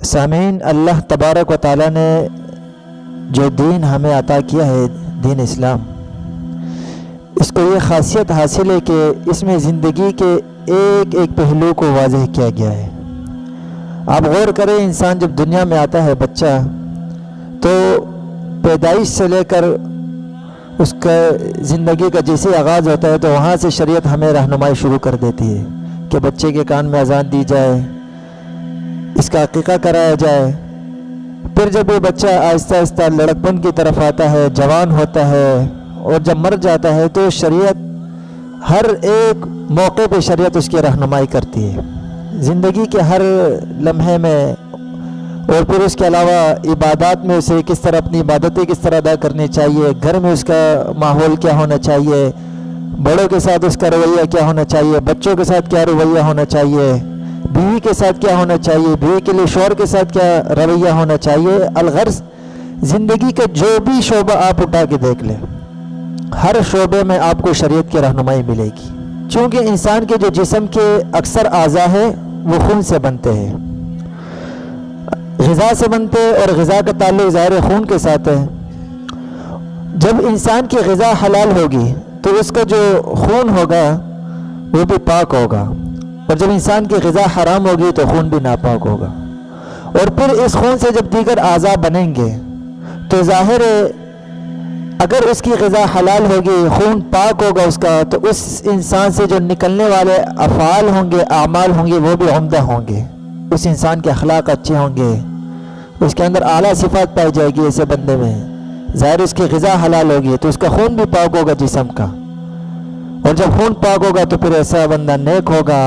سامعین، اللہ تبارک و تعالیٰ نے جو دین ہمیں عطا کیا ہے، دین اسلام، اس کو یہ خاصیت حاصل ہے کہ اس میں زندگی کے ایک ایک پہلو کو واضح کیا گیا ہے۔ آپ غور کریں، انسان جب دنیا میں آتا ہے بچہ، تو پیدائش سے لے کر اس کا زندگی کا جیسے آغاز ہوتا ہے تو وہاں سے شریعت ہمیں رہنمائی شروع کر دیتی ہے کہ بچے کے کان میں اذان دی جائے، اس کا عقیقہ کرایا جائے۔ پھر جب یہ بچہ آہستہ آہستہ لڑکپن کی طرف آتا ہے، جوان ہوتا ہے اور جب مر جاتا ہے تو شریعت ہر ایک موقع پہ شریعت اس کی رہنمائی کرتی ہے، زندگی کے ہر لمحے میں۔ اور پھر اس کے علاوہ عبادات میں اسے کس طرح اپنی عبادتیں کس طرح ادا کرنی چاہیے، گھر میں اس کا ماحول کیا ہونا چاہیے، بڑوں کے ساتھ اس کا رویہ کیا ہونا چاہیے، بچوں کے ساتھ کیا رویہ ہونا چاہیے، بیوی کے ساتھ کیا ہونا چاہیے، بیوی کے لیے شوہر کے ساتھ کیا رویہ ہونا چاہیے۔ الغرض زندگی کے جو بھی شعبہ آپ اٹھا کے دیکھ لیں، ہر شعبے میں آپ کو شریعت کی رہنمائی ملے گی۔ چونکہ انسان کے جو جسم کے اکثر اعضاء ہیں وہ خون سے بنتے ہیں، غذا سے بنتے ہیں، اور غذا کا تعلق ظاہر خون کے ساتھ ہے۔ جب انسان کی غذا حلال ہوگی تو اس کا جو خون ہوگا وہ بھی پاک ہوگا، اور جب انسان کی غذا حرام ہوگی تو خون بھی ناپاک ہوگا۔ اور پھر اس خون سے جب دیگر اعضاء بنیں گے تو ظاہر ہے اگر اس کی غذا حلال ہوگی، خون پاک ہوگا اس کا، تو اس انسان سے جو نکلنے والے افعال ہوں گے، اعمال ہوں گے، وہ بھی عمدہ ہوں گے۔ اس انسان کے اخلاق اچھے ہوں گے، اس کے اندر اعلیٰ صفات پائی جائے گی ایسے بندے میں۔ ظاہر اس کی غذا حلال ہوگی تو اس کا خون بھی پاک ہوگا جسم کا، اور جب خون پاک ہوگا تو پھر ایسا بندہ نیک ہوگا،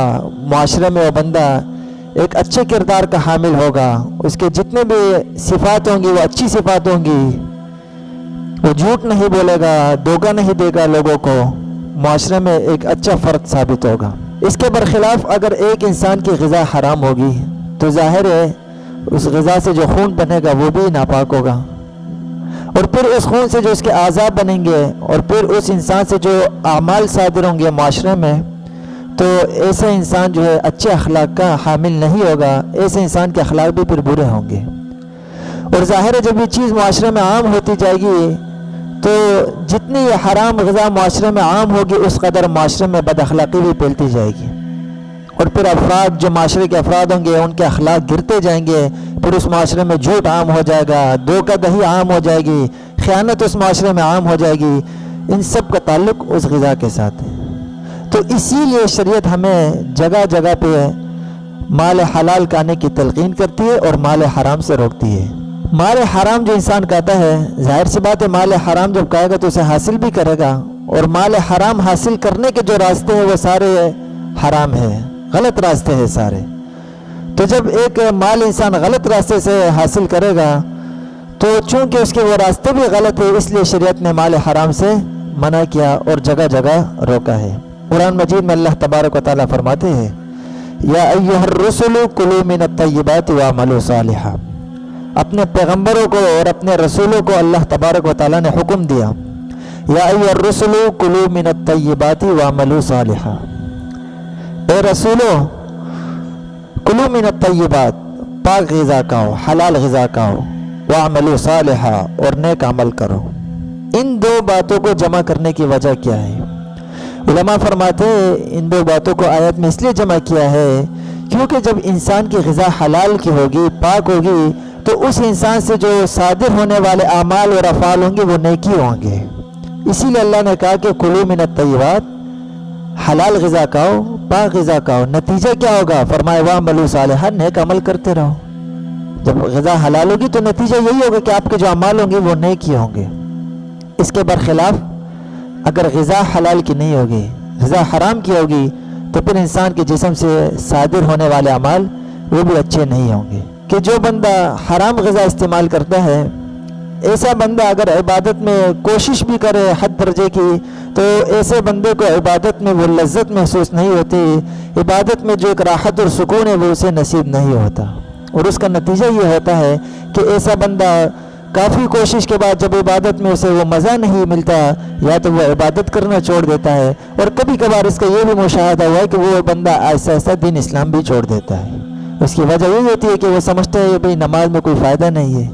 معاشرے میں وہ بندہ ایک اچھے کردار کا حامل ہوگا، اس کے جتنے بھی صفات ہوں گی وہ اچھی صفات ہوں گی، وہ جھوٹ نہیں بولے گا، دھوکہ نہیں دے گا لوگوں کو، معاشرے میں ایک اچھا فرد ثابت ہوگا۔ اس کے برخلاف اگر ایک انسان کی غذا حرام ہوگی تو ظاہر ہے اس غذا سے جو خون بنے گا وہ بھی ناپاک ہوگا، اور پھر اس خون سے جو اس کے اعضاء بنیں گے، اور پھر اس انسان سے جو اعمال صادر ہوں گے معاشرے میں، تو ایسا انسان جو ہے اچھے اخلاق کا حامل نہیں ہوگا، ایسے انسان کے اخلاق بھی پھر برے ہوں گے۔ اور ظاہر ہے جب یہ چیز معاشرے میں عام ہوتی جائے گی تو جتنی یہ حرام غذا معاشرے میں عام ہوگی اس قدر معاشرے میں بد اخلاقی بھی پھیلتی جائے گی، اور پھر افراد جو معاشرے کے افراد ہوں گے ان کے اخلاق گرتے جائیں گے، پھر اس معاشرے میں جھوٹ عام ہو جائے گا، دھوکہ دہی عام ہو جائے گی، خیانت اس معاشرے میں عام ہو جائے گی۔ ان سب کا تعلق اس غذا کے ساتھ ہے۔ تو اسی لیے شریعت ہمیں جگہ جگہ پہ مال حلال کھانے کی تلقین کرتی ہے اور مال حرام سے روکتی ہے۔ مال حرام جو انسان کھاتا ہے، ظاہر سی بات ہے مال حرام جب کھائے گا تو اسے حاصل بھی کرے گا، اور مال حرام حاصل کرنے کے جو راستے ہیں وہ سارے حرام ہیں، غلط راستے ہیں سارے۔ تو جب ایک مال انسان غلط راستے سے حاصل کرے گا تو چونکہ اس کے وہ راستے بھی غلط ہے، اس لیے شریعت نے مال حرام سے منع کیا اور جگہ جگہ روکا ہے۔ قرآن مجید میں اللہ تبارک و تعالیٰ فرماتے ہیں، یا ایھا الرسل کلوا من الطیبات واعملوا صالحا۔ اپنے پیغمبروں کو اور اپنے رسولوں کو اللہ تبارک و تعالیٰ نے حکم دیا، یا ایھا الرسل کلوا من الطیبات واعملوا صالحا، اے رسولو کلوا من الطیبات، پاک غذا کھاؤ، حلال غذا کھاؤ، واعملوا صالحا، اور نیک عمل کرو۔ ان دو باتوں کو جمع کرنے کی وجہ کیا ہے؟ علماء فرماتے ہیں ان دو باتوں کو آیت میں اس لیے جمع کیا ہے کیونکہ جب انسان کی غذا حلال کی ہوگی، پاک ہوگی، تو اس انسان سے جو صادر ہونے والے اعمال اور افعال ہوں گے وہ نیکی ہوں گے۔ اسی لیے اللہ نے کہا کہ کلوا من الطیبات، حلال غذا کھاؤ، پاک غذا کھاؤ۔ نتیجہ کیا ہوگا؟ فرمایا واعملوا صالحا، نیک عمل کرتے رہو۔ جب غذا حلال ہوگی تو نتیجہ یہی ہوگا کہ آپ کے جو اعمال ہوں گے وہ نیک ہی ہوں گے۔ اس کے برخلاف اگر غذا حلال کی نہیں ہوگی، غذا حرام کی ہوگی، تو پھر انسان کے جسم سے صادر ہونے والے اعمال وہ بھی اچھے نہیں ہوں گے۔ کہ جو بندہ حرام غذا استعمال کرتا ہے، ایسا بندہ اگر عبادت میں کوشش بھی کرے حد درجے کی، تو ایسے بندے کو عبادت میں وہ لذت محسوس نہیں ہوتی، عبادت میں جو ایک راحت اور سکون ہے وہ اسے نصیب نہیں ہوتا، اور اس کا نتیجہ یہ ہوتا ہے کہ ایسا بندہ کافی کوشش کے بعد جب عبادت میں اسے وہ مزہ نہیں ملتا، یا تو وہ عبادت کرنا چھوڑ دیتا ہے، اور کبھی کبھار اس کا یہ بھی مشاہدہ ہوا ہے کہ وہ بندہ آہستہ آہستہ دین اسلام بھی چھوڑ دیتا ہے۔ اس کی وجہ یہی ہوتی ہے کہ وہ سمجھتے ہیں بھئی نماز میں کوئی فائدہ نہیں ہے،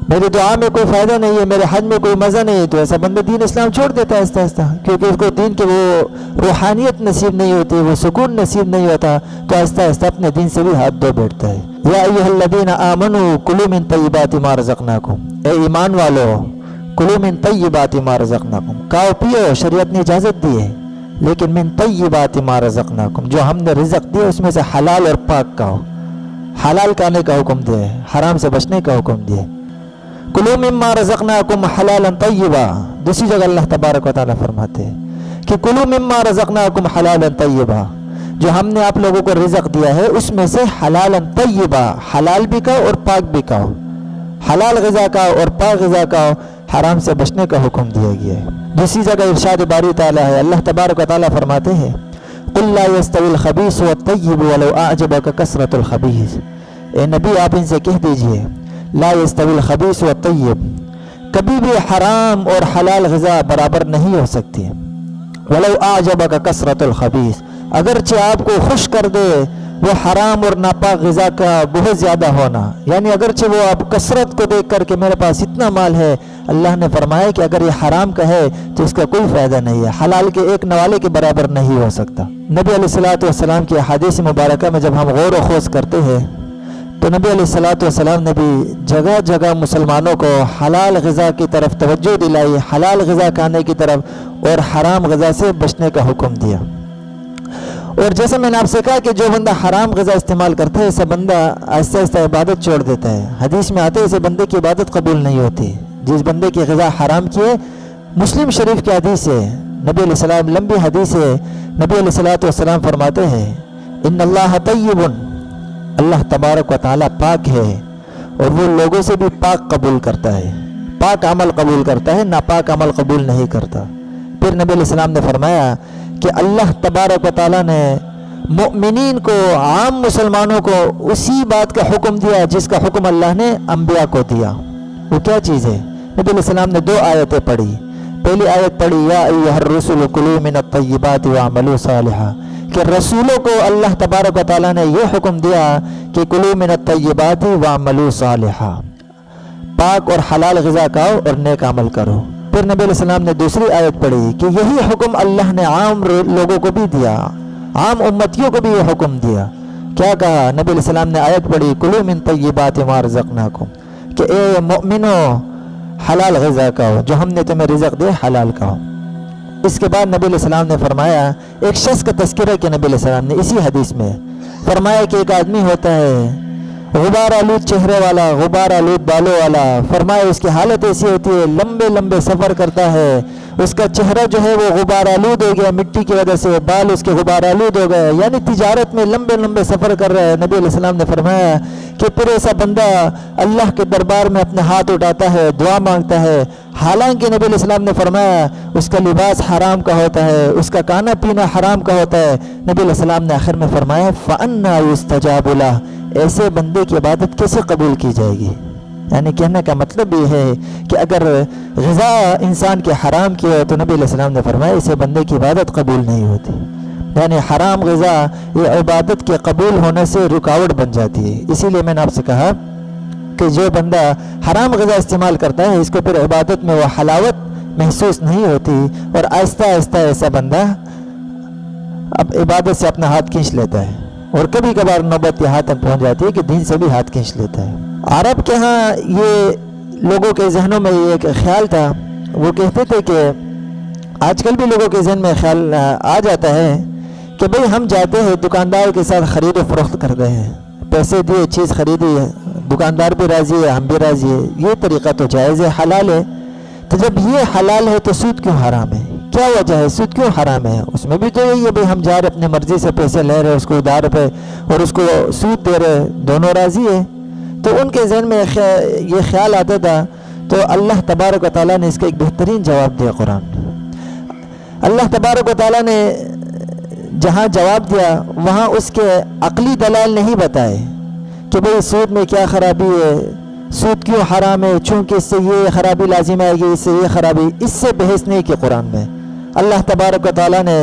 میری دعا میں کوئی فائدہ نہیں ہے، میرے حج میں کوئی مزہ نہیں ہے، تو ایسا بندہ دین اسلام چھوڑ دیتا ہے آہستہ آہستہ، کیونکہ اس کو دین کے وہ روحانیت نصیب نہیں ہوتی، وہ سکون نصیب نہیں ہوتا، تو آہستہ آہستہ اپنے دین سے بھی ہاتھ دھو بیٹھتا ہے۔ یا ایھا الذین آمنوا کلوا من طیبات ما رزقناکم، اے ایمان والو کلوا من طیبات ما رزقناکم، کھاؤ پیو، شریعت نے اجازت دی ہے، لیکن من طیبات ما رزقناکم، جو ہم نے رزق دیا اس میں سے حلال اور پاک کھاؤ، حلال کھانے کا حکم دیا ہے، حرام سے بچنے کا حکم دیا ہے۔ کلوا مما رزقناکم حلالا طیبا، دوسری جگہ اللہ تبارک و تعالیٰ فرماتے ہیں کہ کلوا مما رزقناکم حلالا طیبا، جو ہم نے آپ لوگوں کو رزق دیا ہے اس میں سے حلالا طیبا، حلال بھی کھاؤ اور پاک بھی کھاؤ، حلال غذا کھاؤ اور پاک غذا کھاؤ، حرام سے بچنے کا حکم دیا گیا ہے۔ دوسری جگہ ارشاد باری تعالیٰ ہے، اللہ تبارک و تعالیٰ فرماتے ہیں قل لا يستوي الخبيث والطيب ولو اعجبك كثرة الخبيث، اے نبی آپ ان سے کہہ دیجئے لا يستوي الخبيث والطيب، کبھی بھی حرام اور حلال غذا برابر نہیں ہو سکتی، ولو اعجبك كثرة الخبيث، اگرچہ آپ کو خوش کر دے وہ حرام اور ناپاک غذا کا بہت زیادہ ہونا، یعنی اگرچہ وہ آپ کثرت کو دیکھ کر کے میرے پاس اتنا مال ہے، اللہ نے فرمایا کہ اگر یہ حرام کا ہے تو اس کا کوئی فائدہ نہیں ہے، حلال کے ایک نوالے کے برابر نہیں ہو سکتا۔ نبی علیہ الصلوۃ والسلام کی احادیث مبارکہ میں جب ہم غور و خوض کرتے ہیں تو نبی علیہ الصلوۃ والسلام نے بھی جگہ جگہ مسلمانوں کو حلال غذا کی طرف توجہ دلائی، حلال غذا کھانے کی طرف اور حرام غذا سے بچنے کا حکم دیا۔ اور جیسے میں نے آپ سے کہا کہ جو بندہ حرام غذا استعمال کرتا ہے ایسا بندہ آہستہ آہستہ عبادت چھوڑ دیتا ہے، حدیث میں آتے اسے بندے کی عبادت قبول نہیں ہوتی جس بندے کی غذا حرام کی ہے۔ مسلم شریف کی حدیث ہے، نبی علیہ السلام لمبی حدیث ہے، نبی علیہ الصلوۃ والسلام فرماتے ہیں ان اللہ طیب، اللہ تبارک و تعالیٰ پاک ہے اور وہ لوگوں سے بھی پاک قبول کرتا ہے، پاک عمل قبول کرتا ہے، ناپاک عمل قبول نہیں کرتا۔ پھر نبی علیہ السلام نے فرمایا کہ اللہ تبارک و تعالیٰ نے مؤمنین کو، عام مسلمانوں کو اسی بات کا حکم دیا جس کا حکم اللہ نے انبیاء کو دیا۔ وہ کیا چیز ہے؟ نبی علیہ السلام نے 2 آیتیں پڑھی، پہلی آیت پڑھی یا ایھا الرسل کلوا من الطیبات واعملوا صالحا، کہ رسولوں کو اللہ تبارک و تعالیٰ نے یہ حکم دیا کہ کلوا من الطیبات واعملوا صالحا، پاک اور حلال غذا کھاؤ اور نیک عمل کرو۔ پھر نبی علیہ السلام نے دوسری آیت پڑھی کہ یہی حکم اللہ نے عام لوگوں کو بھی دیا، عام امتیوں کو بھی یہ حکم دیا۔ کیا کہا؟ نبی علیہ السلام نے آیت پڑھی کلوا من طیبات ما رزقناکم، کہ اے مؤمنو حلال غذا کھاؤ، جو ہم نے تمہیں رزق دے حلال کھاؤ۔ اس کے بعد نبی علیہ السلام نے فرمایا، ایک شخص کا تذکرہ کیا نبی علیہ السلام نے اسی حدیث میں، فرمایا کہ ایک آدمی ہوتا ہے غبار آلود چہرے والا، غبار آلود بالوں والا، فرمایا اس کی حالت ایسی ہوتی ہے لمبے لمبے سفر کرتا ہے، اس کا چہرہ جو ہے وہ غبار آلود ہو گیا مٹی کی وجہ سے، بال اس کے غبار آلود ہو گئے، یعنی تجارت میں لمبے لمبے سفر کر رہا ہے۔ نبی علیہ السلام نے فرمایا کہ پھر ایسا بندہ اللہ کے دربار میں اپنے ہاتھ اٹھاتا ہے، دعا مانگتا ہے، حالانکہ نبی علیہ السلام نے فرمایا اس کا لباس حرام کا ہوتا ہے، اس کا کھانا پینا حرام کا ہوتا ہے۔ نبی علیہ السلام نے آخر میں فرمایا فَأَنَّا يُسْتَجَابُ لَهُ، ایسے بندے کی عبادت کیسے قبول کی جائے گی؟ یعنی کہنے کا مطلب یہ ہے کہ اگر غذا انسان کے حرام کی ہو تو نبی علیہ السلام نے فرمایا اسے بندے کی عبادت قبول نہیں ہوتی، یعنی حرام غذا یہ عبادت کے قبول ہونے سے رکاوٹ بن جاتی ہے۔ اسی لیے میں نے آپ سے کہا کہ جو بندہ حرام غذا استعمال کرتا ہے اس کو پھر عبادت میں وہ حلاوت محسوس نہیں ہوتی، اور آہستہ آہستہ ایسا بندہ اب عبادت سے اپنا ہاتھ کھینچ لیتا ہے، اور کبھی کبھار نوبت یہ ہاتھ پہنچ جاتی ہے کہ دین سے بھی ہاتھ کھینچ لیتا ہے۔ عرب کے ہاں یہ لوگوں کے ذہنوں میں یہ ایک خیال تھا، وہ کہتے تھے کہ آج کل بھی لوگوں کے ذہن میں خیال آ جاتا ہے کہ بھئی ہم جاتے ہیں دکاندار کے ساتھ خرید و فروخت کرتے ہیں، پیسے دیے چیز خریدی ہے، دکاندار بھی راضی ہے ہم بھی راضی ہے، یہ طریقہ تو جائز ہے حلال ہے، تو جب یہ حلال ہے تو سود کیوں حرام ہے؟ کیا وجہ ہے سود کیوں حرام ہے؟ اس میں بھی تو یہی ہے بھئی ہم جا رہے اپنے مرضی سے پیسے لے رہے اس کو ادھار پہ اور اس کو سود دے رہے، دونوں راضی ہے۔ تو ان کے ذہن میں یہ خیال آتا تھا، تو اللہ تبارک و تعالیٰ نے اس کا ایک بہترین جواب دیا قرآن۔ اللہ تبارک و تعالیٰ نے جہاں جواب دیا وہاں اس کے عقلی دلائل نہیں بتائے کہ بھئی سود میں کیا خرابی ہے، سود کیوں حرام ہے، چونکہ اس سے یہ خرابی لازم آئے گی، اس سے یہ خرابی، اس سے بحث نہیں کی قرآن میں۔ اللہ تبارک و تعالیٰ نے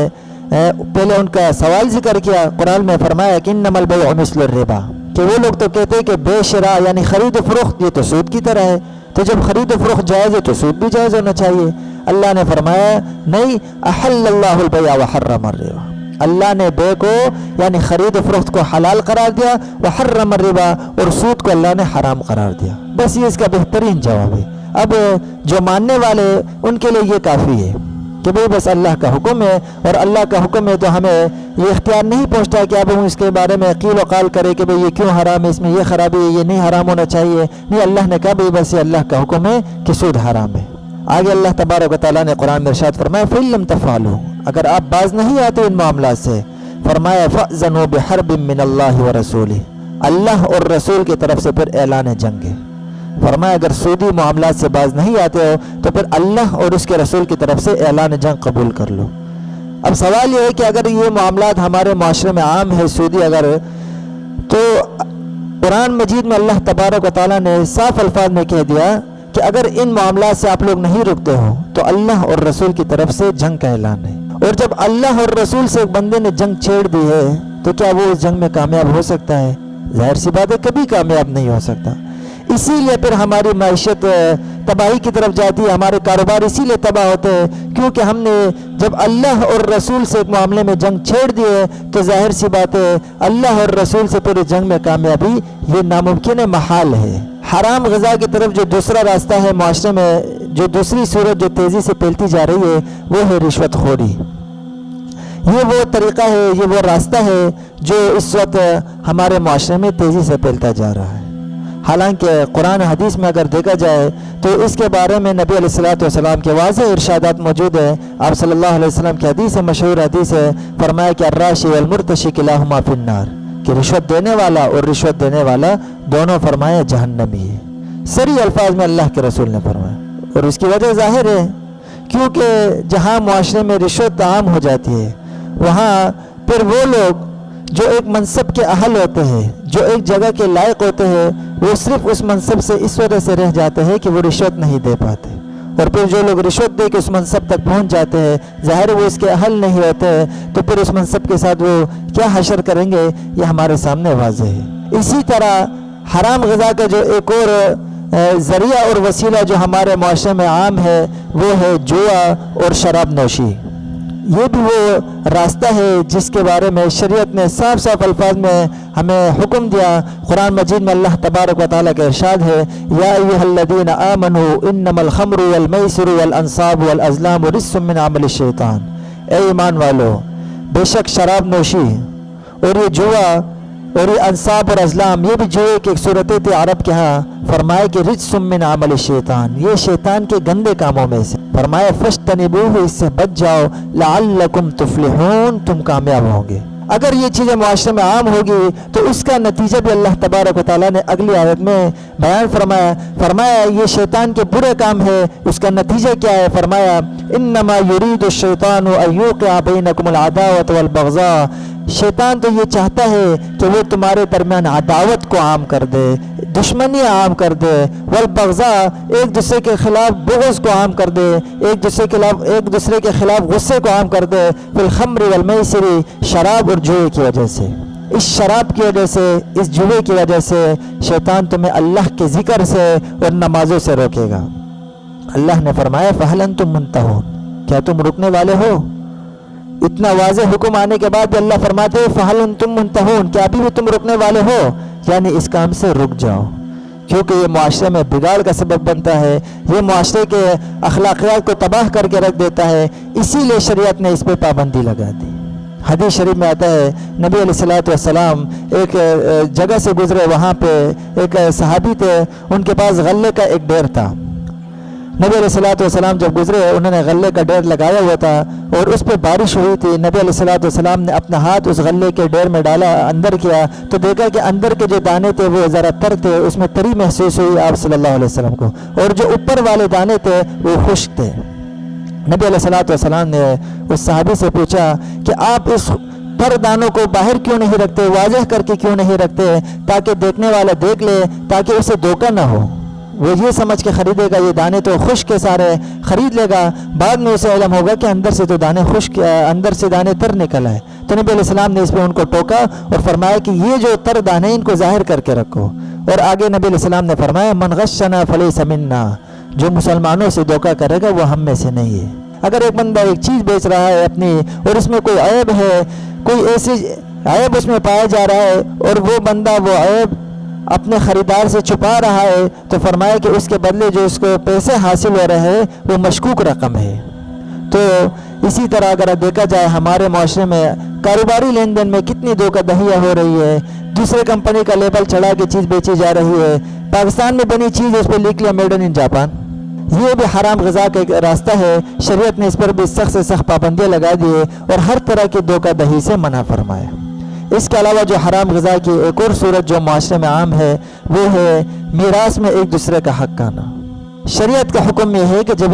پہلے ان کا سوال ذکر کیا، قرآن میں فرمایا کہ انما البیع مثل الربا، کہ وہ لوگ تو کہتے ہیں کہ بے شراء یعنی خرید و فروخت یہ تو سود کی طرح ہے، تو جب خرید و فروخت جائز ہے تو سود بھی جائز ہونا چاہیے۔ اللہ نے فرمایا نہیں، احل اللہ البیع وحرم الربا، اللہ نے بے کو یعنی خرید و فروخت کو حلال قرار دیا، وحرم الربا، اور سود کو اللہ نے حرام قرار دیا۔ بس یہ اس کا بہترین جواب ہے۔ اب جو ماننے والے ان کے لیے یہ کافی ہے کہ بھئی بس اللہ کا حکم ہے، اور اللہ کا حکم ہے تو ہمیں یہ اختیار نہیں پہنچتا کہ اب ہم اس کے بارے میں قیل و قال کرے کہ بھئی یہ کیوں حرام ہے، اس میں یہ خرابی ہے، یہ نہیں حرام ہونا چاہیے۔ نہیں، اللہ نے کہا بھئی بس یہ اللہ کا حکم ہے کہ سود حرام ہے۔ آگے اللہ تبارک و تعالیٰ نے قرآن میں ارشاد فرمایا فَإِن لَّمْ تَفْعَلُوا، اگر آپ باز نہیں آتے ان معاملات سے، فرمایا فَأْذَنُوا بِحَرْبٍ مِّنَ اللَّهِ وَرَسُولِهِ، اللہ اور رسول کی طرف سے پھر اعلان جنگ ہے۔ فرمایا اگر سودی معاملات سے باز نہیں آتے ہو تو پھر اللہ اور اس کے رسول کی طرف سے اعلان جنگ قبول کر لو۔ اب سوال یہ ہے کہ اگر یہ معاملات ہمارے معاشرے میں عام ہے سودی، اگر تو قرآن مجید میں اللہ تبارک و تعالیٰ نے صاف الفاظ میں کہہ دیا کہ اگر ان معاملات سے آپ لوگ نہیں رکتے ہو تو اللہ اور رسول کی طرف سے جنگ کا اعلان ہے۔ اور جب اللہ اور رسول سے ایک بندے نے جنگ چھیڑ دی ہے تو کیا وہ اس جنگ میں کامیاب ہو سکتا ہے؟ ظاہر سی بات ہے کبھی کامیاب نہیں ہو سکتا۔ اسی لیے پھر ہماری معیشت تباہی کی طرف جاتی ہے، ہمارے کاروبار اسی لیے تباہ ہوتے ہیں کیونکہ ہم نے جب اللہ اور رسول سے ایک معاملے میں جنگ چھیڑ دیے تو ظاہر سی بات ہے اللہ اور رسول سے پورے جنگ میں کامیابی یہ ناممکن ہے، محال ہے۔ حرام غذا کی طرف جو دوسرا راستہ ہے معاشرے میں، جو دوسری صورت جو تیزی سے پھیلتی جا رہی ہے وہ ہے رشوت خوری۔ یہ وہ طریقہ ہے، یہ وہ راستہ ہے جو اس وقت ہمارے معاشرے میں تیزی سے پھیلتا جا رہا ہے۔ حالانکہ قرآن حدیث میں اگر دیکھا جائے تو اس کے بارے میں نبی علیہ الصلوۃ والسلام کے واضح ارشادات موجود ہیں۔ آپ صلی اللہ علیہ وسلم کی حدیث ہے، مشہور حدیث ہے، فرمایا کہ الراشی والمرتشی کلاہما فی النار، کہ رشوت دینے والا اور رشوت دینے والا دونوں فرمایا جہنمی ہے۔ صریح الفاظ میں اللہ کے رسول نے فرمایا، اور اس کی وجہ ظاہر ہے کیونکہ جہاں معاشرے میں رشوت عام ہو جاتی ہے وہاں پھر وہ لوگ جو ایک منصب کے اہل ہوتے ہیں، جو ایک جگہ کے لائق ہوتے ہیں، وہ صرف اس منصب سے اس وجہ سے رہ جاتے ہیں کہ وہ رشوت نہیں دے پاتے، اور پھر جو لوگ رشوت دے کے اس منصب تک پہنچ جاتے ہیں ظاہر وہ اس کے اہل نہیں ہوتے، تو پھر اس منصب کے ساتھ وہ کیا حشر کریں گے یہ ہمارے سامنے واضح ہے۔ اسی طرح حرام غذا کا جو ایک اور ذریعہ اور وسیلہ جو ہمارے معاشرے میں عام ہے وہ ہے جوا اور شراب نوشی۔ یہ بھی وہ راستہ ہے جس کے بارے میں شریعت نے صاف صاف الفاظ میں ہمیں حکم دیا۔ قرآن مجید میں اللہ تبارک و تعالیٰ کا ارشاد ہے یا ایھا الذین آمنوا انما الخمر والمیسر والانصاب والازلام رجس من عمل الشیطان، اے ایمان والو بے شک شراب نوشی اور یہ جوا اور یہ انصاب اور ازلام یہ بھی جوئے کی ایک صورتیں تھی عرب کے ہاں، فرمایا کہ رجس من عمل الشیطان، یہ شیطان کے گندے کاموں میں سے، فرمایا فاجتنبوہ، اس سے بچ جاؤ، لعلکم تفلحون، تم کامیاب ہوں گے۔ اگر یہ چیزیں معاشرے میں عام ہوگی تو اس کا نتیجہ بھی اللہ تبارک و تعالیٰ نے اگلی آیت میں بیان فرمایا یہ شیطان کے برے کام ہے، اس کا نتیجہ کیا ہے؟ فرمایا انما یرید الشیطان ان یوقع بینکم العداوۃ والبغضاء، شیطان تو یہ چاہتا ہے کہ وہ تمہارے درمیان عداوت کو عام کر دے، دشمنی عام کر دے، والبغضاء ایک دوسرے کے خلاف بغض کو عام کر دے، ایک دوسرے کے خلاف غصے کو عام کر دے، فی الخمر والمیسر، شراب اور جوئے کی وجہ سے۔ اس شراب کی وجہ سے، اس جوئے کی وجہ سے شیطان تمہیں اللہ کے ذکر سے اور نمازوں سے روکے گا۔ اللہ نے فرمایا فہل انتم منتہون، کیا تم رکنے والے ہو؟ اتنا واضح حکم آنے کے بعد بھی اللہ فرماتے ہیں فہل انتم منتہون، کیا ابھی بھی تم رکنے والے ہو؟ یعنی اس کام سے رک جاؤ، کیونکہ یہ معاشرے میں بگاڑ کا سبب بنتا ہے، یہ معاشرے کے اخلاقیات کو تباہ کر کے رکھ دیتا ہے، اسی لیے شریعت نے اس پہ پابندی لگا دی۔ حدیث شریف میں آتا ہے نبی علیہ الصلوۃ والسلام ایک جگہ سے گزرے، وہاں پہ ایک صحابی تھے، ان کے پاس غلے کا ایک ڈیر تھا۔ نبی علیہ الصلوۃ والسلام جب گزرے انہوں نے غلے کا ڈیر لگایا ہوا تھا اور اس پہ بارش ہوئی تھی۔ نبی علیہ الصلوۃ والسلام نے اپنا ہاتھ اس غلے کے ڈیر میں ڈالا، اندر کیا تو دیکھا کہ اندر کے جو دانے تھے وہ ذرا تر تھے، اس میں تری محسوس ہوئی آپ صلی اللہ علیہ وسلم کو، اور جو اوپر والے دانے تھے وہ خشک تھے۔ نبی علیہ الصلوۃ والسلام نے اس صحابی سے پوچھا کہ آپ اس تر دانوں کو باہر کیوں نہیں رکھتے، واضح کر کے کیوں نہیں رکھتے تاکہ دیکھنے والا دیکھ لے، تاکہ اسے دھوکہ نہ ہو۔ وہ یہ سمجھ کے خریدے گا یہ دانے تو خشک کے سارے خرید لے گا، بعد میں اسے علم ہوگا کہ اندر سے تو دانے خشک، اندر سے دانے تر نکل آئے۔ تو نبی علیہ السلام نے اس پہ ان کو ٹوکا اور فرمایا کہ یہ جو تر دانے ان کو ظاہر کر کے رکھو۔ اور آگے نبی علیہ السلام نے فرمایا من غشنا فلیس منا، جو مسلمانوں سے دھوکہ کرے گا وہ ہم میں سے نہیں ہے۔ اگر ایک بندہ ایک چیز بیچ رہا ہے اپنی اور اس میں کوئی عیب ہے، کوئی ایسی عیب اس میں پایا جا رہا ہے اور وہ بندہ وہ عیب اپنے خریدار سے چھپا رہا ہے، تو فرمایا کہ اس کے بدلے جو اس کو پیسے حاصل ہو رہے ہیں وہ مشکوک رقم ہے۔ تو اسی طرح اگر دیکھا جائے ہمارے معاشرے میں کاروباری لین دین میں کتنی دھوکہ دہیاں ہو رہی ہے، دوسرے کمپنی کا لیبل چڑھا کے چیز بیچی جا رہی ہے، پاکستان میں بنی چیز اس پہ لکھ لیا میڈ ان جاپان۔ یہ بھی حرام غذا کا ایک راستہ ہے، شریعت نے اس پر بھی سخت سے سخت پابندیاں لگا دیے اور ہر طرح کی دھوکہ دہی سے منع فرمایا۔ اس کے علاوہ جو حرام غذا کی ایک اور صورت جو معاشرے میں عام ہے وہ ہے میراث میں ایک دوسرے کا حق کھانا۔ شریعت کا حکم یہ ہے کہ جب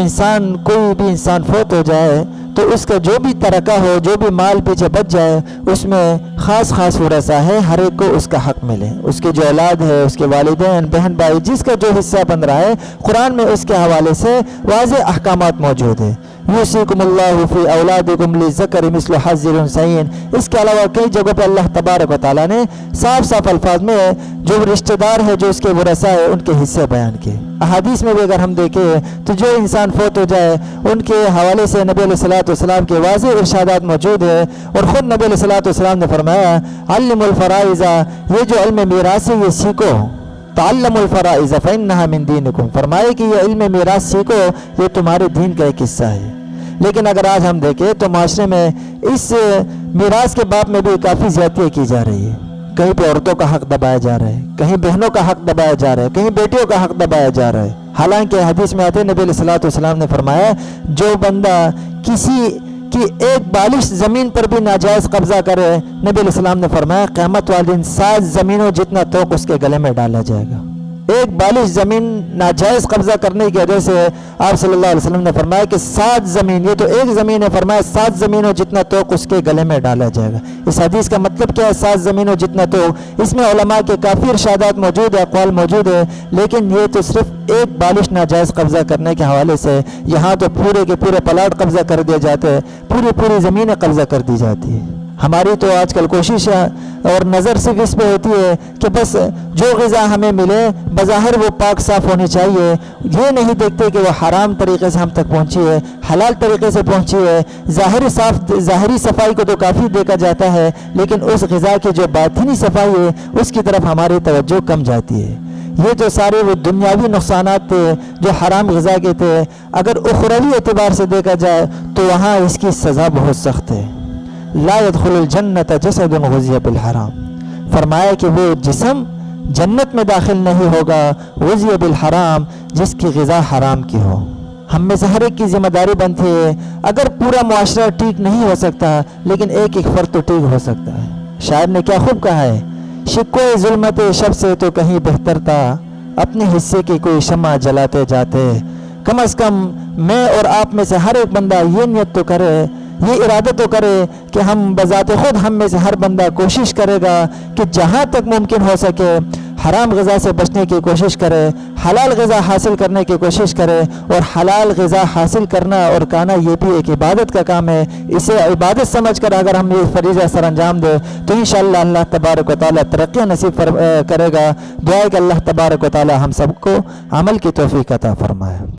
کوئی بھی انسان فوت ہو جائے تو اس کا جو بھی ترکہ ہو، جو بھی مال پیچھے بچ جائے، اس میں خاص ورثہ ہے، ہر ایک کو اس کا حق ملے۔ اس کی جو اولاد ہے، اس کے والدین، بہن بھائی، جس کا جو حصہ بن رہا ہے، قرآن میں اس کے حوالے سے واضح احکامات موجود ہیں۔ یوصیکم اللہ فی اولادکم للذکر مثل حظ الانثیین۔ اس کے علاوہ کئی جگہوں پہ اللہ تبارک و تعالیٰ نے صاف الفاظ میں جو رشتہ دار ہے، جو اس کے ورثاء ہے، ان کے حصے بیان کیے۔ احادیث میں بھی اگر ہم دیکھیں تو جو انسان فوت ہو جائے ان کے حوالے سے نبی علیہ الصلوۃ والسلام کے واضح ارشادات موجود ہیں، اور خود نبی علیہ الصلوۃ والسلام نے فرمایا علموا الفرائض، یہ جو علم میراث ہے یہ سیکھو، تعلموا الفرائض فإنها من دینکم، فرمائے کہ یہ علم میراث سیکھو، یہ تمہارے دین کا ایک حصہ ہے۔ لیکن اگر آج ہم دیکھیں تو معاشرے میں اس میراث کے باب میں بھی کافی زیادتیاں کی جا رہی ہے۔ کہیں پہ عورتوں کا حق دبایا جا رہا ہے، کہیں بہنوں کا حق دبایا جا رہا ہے، کہیں بیٹیوں کا حق دبایا جا رہا ہے۔ حالانکہ حدیث میں آتے نبی علیہ الصلوۃ والسلام نے فرمایا جو بندہ کسی کی ایک بالش زمین پر بھی ناجائز قبضہ کرے، نبی علیہ السلام نے فرمایا قیامت والے دن 7 زمینوں جتنا توق اس کے گلے میں ڈالا جائے گا۔ ایک بالش زمین ناجائز قبضہ کرنے کی وجہ سے آپ صلی اللہ علیہ وسلم نے فرمایا کہ 7 زمین، یہ تو ایک زمین ہے، فرمایا 7 زمینوں جتنا توق اس کے گلے میں ڈالا جائے گا۔ اس حدیث کا مطلب کیا ہے 7 زمینوں جتنا توق؟ اس میں علماء کے کافی ارشادات موجود ہیں، اقوال موجود ہیں، لیکن یہ تو صرف ایک بالش ناجائز قبضہ کرنے کے حوالے سے، یہاں تو پورے کے پورے پلاٹ قبضہ کر دیے جاتے ہیں، پوری زمینیں قبضہ کر دی جاتی ہے۔ ہماری تو آج کل کوشش ہے اور نظر صرف اس پہ ہوتی ہے کہ بس جو غذا ہمیں ملے بظاہر وہ پاک صاف ہونی چاہیے، یہ نہیں دیکھتے کہ وہ حرام طریقے سے ہم تک پہنچی ہے، حلال طریقے سے پہنچی ہے۔ ظاہری صفائی کو تو کافی دیکھا جاتا ہے، لیکن اس غذا کی جو باطنی صفائی ہے اس کی طرف ہماری توجہ کم جاتی ہے۔ یہ جو سارے وہ دنیاوی نقصانات تھے جو حرام غذا کے تھے، اگر اخروی اعتبار سے دیکھا جائے تو وہاں اس کی سزا بہت سخت ہے۔ لا يدخل الجنت جسد غذی بالحرام، فرمایا کہ وہ جسم جنت میں داخل نہیں ہوگا غذی بالحرام، جس کی غذا حرام کی ہو۔ ہم میں سے ہر ایک کی ذمہ داری بنتی ہے، اگر پورا معاشرہ ٹھیک نہیں ہو سکتا لیکن ایک فرد تو ٹھیک ہو سکتا ہے۔ شاعر نے کیا خوب کہا ہے، شکوے ظلمت شب سے تو کہیں بہتر تھا، اپنے حصے کی کوئی شمع جلاتے جاتے، کم از کم میں اور آپ میں سے ہر ایک بندہ یہ نیت تو کرے، یہ ارادہ تو کرے کہ ہم بذات خود ہم میں سے ہر بندہ کوشش کرے گا کہ جہاں تک ممکن ہو سکے حرام غذا سے بچنے کی کوشش کرے، حلال غذا حاصل کرنے کی کوشش کرے، اور حلال غذا حاصل کرنا اور کھانا یہ بھی ایک عبادت کا کام ہے۔ اسے عبادت سمجھ کر اگر ہم یہ فریضہ سر انجام دیں تو انشاءاللہ اللہ تبارک و تعالیٰ ترقیاں نصیب کرے گا۔ دعا ہے کہ اللہ تبارک و تعالیٰ ہم سب کو عمل کی توفیق عطا فرمائے۔